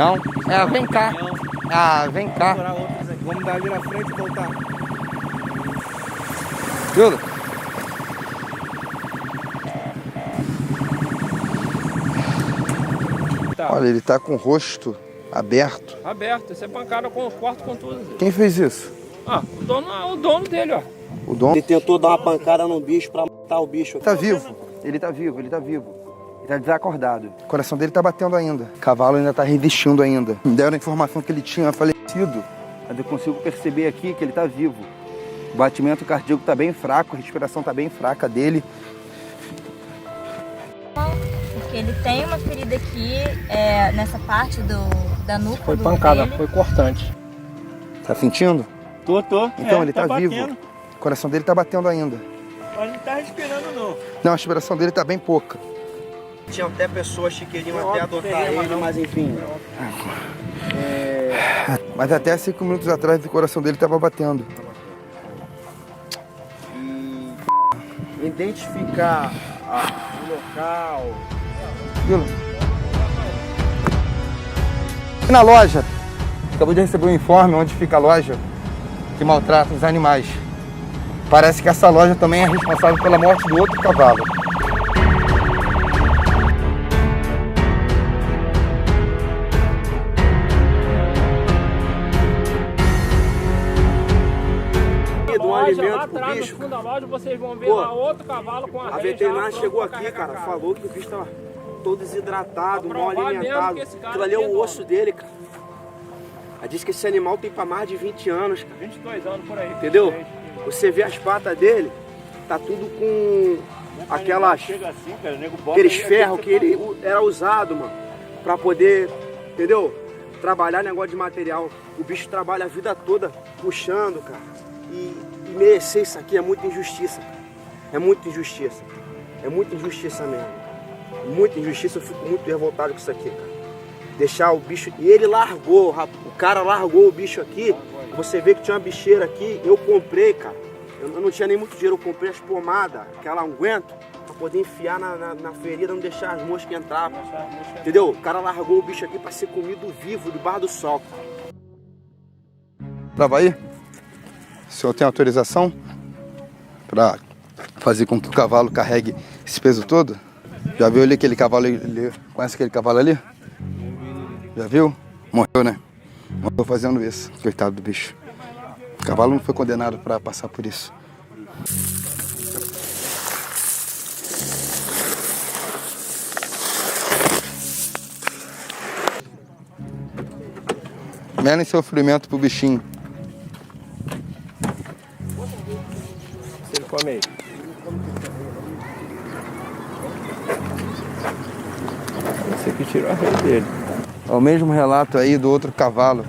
Não? É, vem cá. Ah, vem cá. Vamos dar vira frente e voltar. Júlio. Tá. Olha, ele tá com o rosto aberto. Aberto, você é pancada com os quartos com tudo. Quem fez isso? Ah, o dono dele, ó. O dono? Ele tentou dar uma pancada no bicho pra matar o bicho. Tá vivo. Ele tá vivo, ele tá vivo. Ele tá desacordado. O coração dele tá batendo ainda. O cavalo ainda tá resistindo ainda. Me deram a informação que ele tinha falecido. Mas eu consigo perceber aqui que ele tá vivo. O batimento cardíaco tá bem fraco, a respiração tá bem fraca dele. Porque ele tem uma ferida aqui, nessa parte da nuca. Foi do pancada, dele. foi cortante. Tá sentindo? Tô. Então ele tá vivo. batendo. O coração dele tá batendo ainda. Mas não tá respirando, não. Não, a respiração dele tá bem pouca. Tinha até pessoas que queriam até adotar ele, mas enfim. Mas até 5 minutos atrás o coração dele tava batendo. E identificar o local. Viu? Na loja. Acabou de receber um informe onde fica a loja que maltrata os animais. Parece que essa loja também é responsável pela morte do outro cavalo. Lá atrás, no fundo da loja, vocês vão ver lá outro cavalo com A veterinária chegou aqui, cara, falou que o bicho tava todo desidratado, mal alimentado. Aquilo ali é o osso dele, cara. Ela disse que esse animal tem pra mais de 20 anos, cara. 22 anos por aí. Entendeu? Você vê as patas dele, tá tudo com aqueles ferros que ele era usado, mano, pra poder, entendeu? Trabalhar negócio de material. O bicho trabalha a vida toda puxando, cara. E merecer isso aqui é muita injustiça, cara. É muita injustiça. É muita injustiça mesmo. Muita injustiça, eu fico muito revoltado com isso aqui, cara. Deixar o bicho... E ele largou, o cara largou o bicho aqui. Você vê que tinha uma bicheira aqui, eu comprei, cara. Eu não tinha nem muito dinheiro, eu comprei as pomadas, aquela unguento, pra poder enfiar na ferida, não deixar as moscas entrar. Entendeu? O cara largou o bicho aqui pra ser comido vivo, debaixo do sol. Tava aí? O senhor tem autorização para fazer com que o cavalo carregue esse peso todo? Já viu ali aquele cavalo ali? Conhece aquele cavalo ali? Já viu? Morreu, né? Morreu fazendo isso. Coitado do bicho. O cavalo não foi condenado para passar por isso. Menos sofrimento pro bichinho. Ele come aí. Esse aqui tirou a rede dele. É o mesmo relato aí do outro cavalo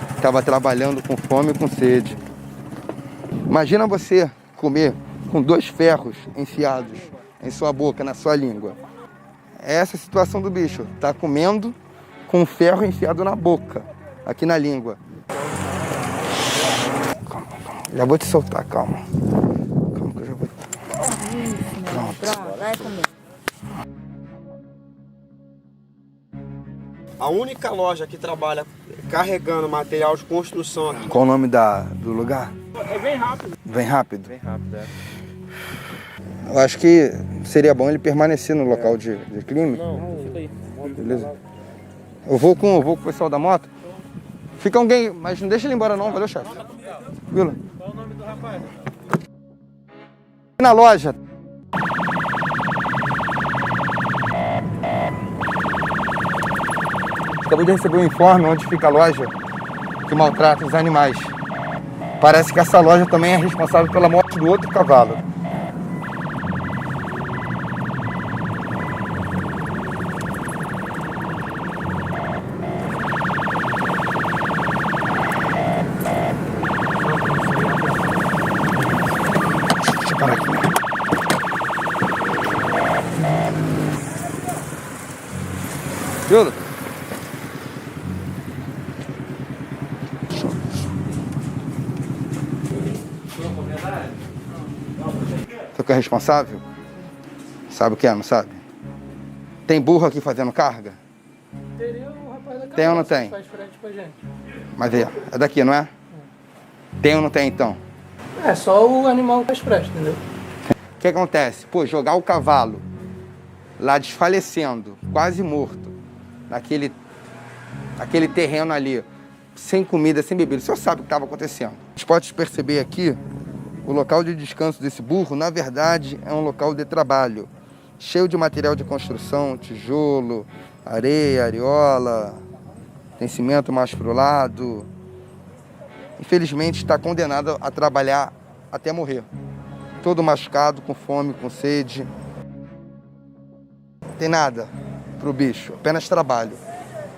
que estava trabalhando com fome e com sede. Imagina você comer com 2 ferros enfiados em sua boca, na sua língua. É essa a situação do bicho. Tá comendo com um ferro enfiado na boca, aqui na língua. Calma. Já vou te soltar, calma. Calma que eu já vou... Pronto, vai comer. A única loja que trabalha carregando material de construção aqui. Qual o nome do lugar? É bem rápido. Bem rápido? Bem rápido, é. Eu acho que seria bom ele permanecer no local de crime. Não, fica aí. Beleza. Eu vou com o pessoal da moto. Fica alguém, mas não deixa ele embora não, valeu, chefe. Vila. Qual o nome do rapaz? Na loja. Acabou de receber um informe onde fica a loja que maltrata os animais. Parece que essa loja também é responsável pela morte do outro cavalo. Deixa eu parar aqui. Júlio? Você que é responsável? Sabe o que é, não sabe? Tem burro aqui fazendo carga? Teria o rapaz Tem ou não tem? Faz frente com a gente. Mas é daqui, não é? Tem ou não tem, então? É, só o animal que faz frente, entendeu? O que acontece? Pô, jogar o cavalo lá desfalecendo, quase morto, naquele terreno ali, sem comida, sem bebida. O senhor sabe o que estava acontecendo. A gente pode perceber aqui, o local de descanso desse burro, na verdade, é um local de trabalho, cheio de material de construção, tijolo, areia, areola, tem cimento mais pro lado. Infelizmente, está condenado a trabalhar até morrer. Todo machucado, com fome, com sede. Não tem nada pro bicho, apenas trabalho.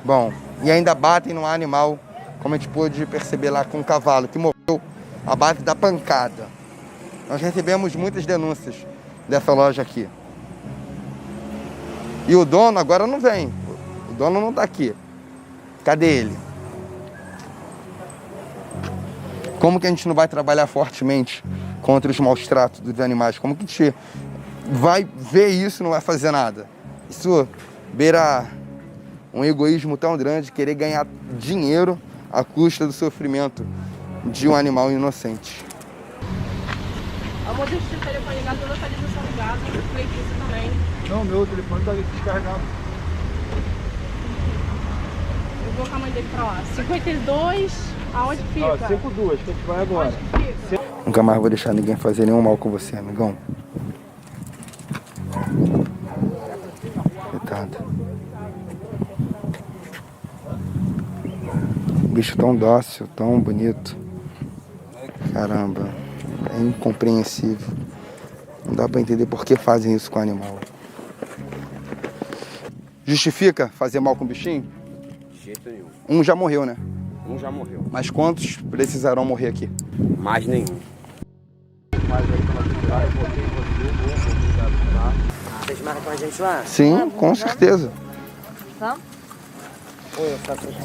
Bom, e ainda batem no animal, como a gente pôde perceber lá com o cavalo, que morreu à base da pancada. Nós recebemos muitas denúncias dessa loja aqui. E o dono agora não vem. O dono não está aqui. Cadê ele? Como que a gente não vai trabalhar fortemente contra os maus tratos dos animais? Como que a gente vai ver isso e não vai fazer nada? Isso beira um egoísmo tão grande, querer ganhar dinheiro à custa do sofrimento de um animal inocente. Amor, deixa o seu telefone ligado, a localização ligada, o Cleitinho também. Não, meu telefone tá descarregado. Eu vou com a mãe dele pra lá. 52, aonde fica? 52, que a gente vai agora. Onde fica? Nunca mais vou deixar ninguém fazer nenhum mal com você, amigão. Coitado. Bicho tão dócil, tão bonito. Caramba, é incompreensível. Não dá pra entender por que fazem isso com o animal. Justifica fazer mal com o bichinho? De jeito nenhum. Um já morreu, né? Um já morreu. Mas quantos precisarão morrer aqui? Mais nenhum. Vocês marcam a gente lá? Sim, com certeza. Vamos?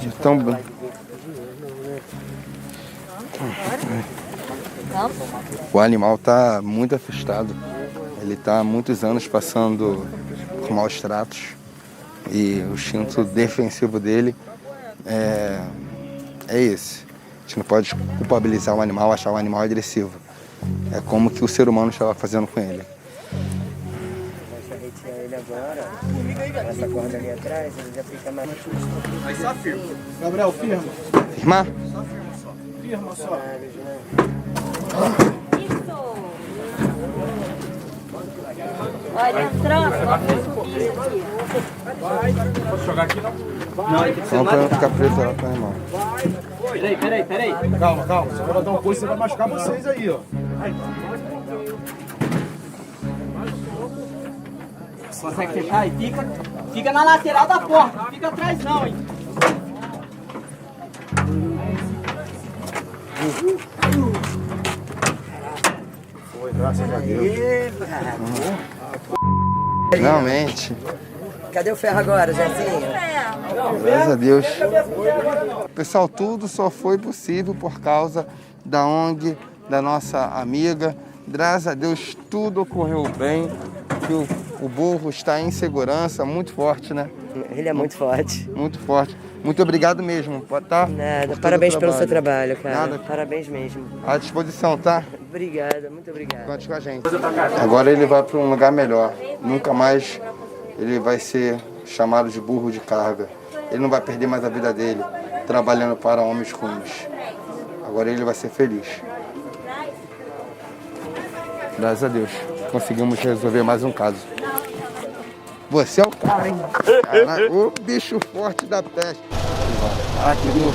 Então, Vamos? o animal está muito assustado. Ele está há muitos anos passando com maus tratos. E o instinto defensivo dele é esse. A gente não pode culpabilizar o animal, achar o animal agressivo. É como que o ser humano estava fazendo com ele. Começa a retirar ele agora. Essa corda ali atrás, ele já fica mais. Aí só firma. Gabriel, firma. Irmã? Firma só. Isso! Olha, entrando. Posso jogar aqui não? Não, pra não ficar preso lá com o animal. Peraí. Calma. Você vai botar uma coisa, você vai machucar vocês aí, ó. Consegue fechar e fica na lateral da porta, não fica atrás não, hein? Foi, graças a Deus. Finalmente. Cadê o ferro agora, Zezinho? Graças a Deus. Pessoal, tudo só foi possível por causa da ONG, da nossa amiga. Graças a Deus tudo ocorreu bem. Que o burro está em segurança, muito forte, né? Ele é muito forte. Muito forte. Muito obrigado mesmo, tá? Nada, parabéns pelo seu trabalho, cara. Nada. Parabéns mesmo. À disposição, tá? Obrigada, muito obrigada. Conte com a gente. Agora ele vai para um lugar melhor. Nunca mais ele vai ser chamado de burro de carga. Ele não vai perder mais a vida dele trabalhando para homens ruins. Agora ele vai ser feliz. Graças a Deus. Conseguimos resolver mais um caso. Você é o cara, hein? Caraca, o bicho forte da peste. Ah, que burro.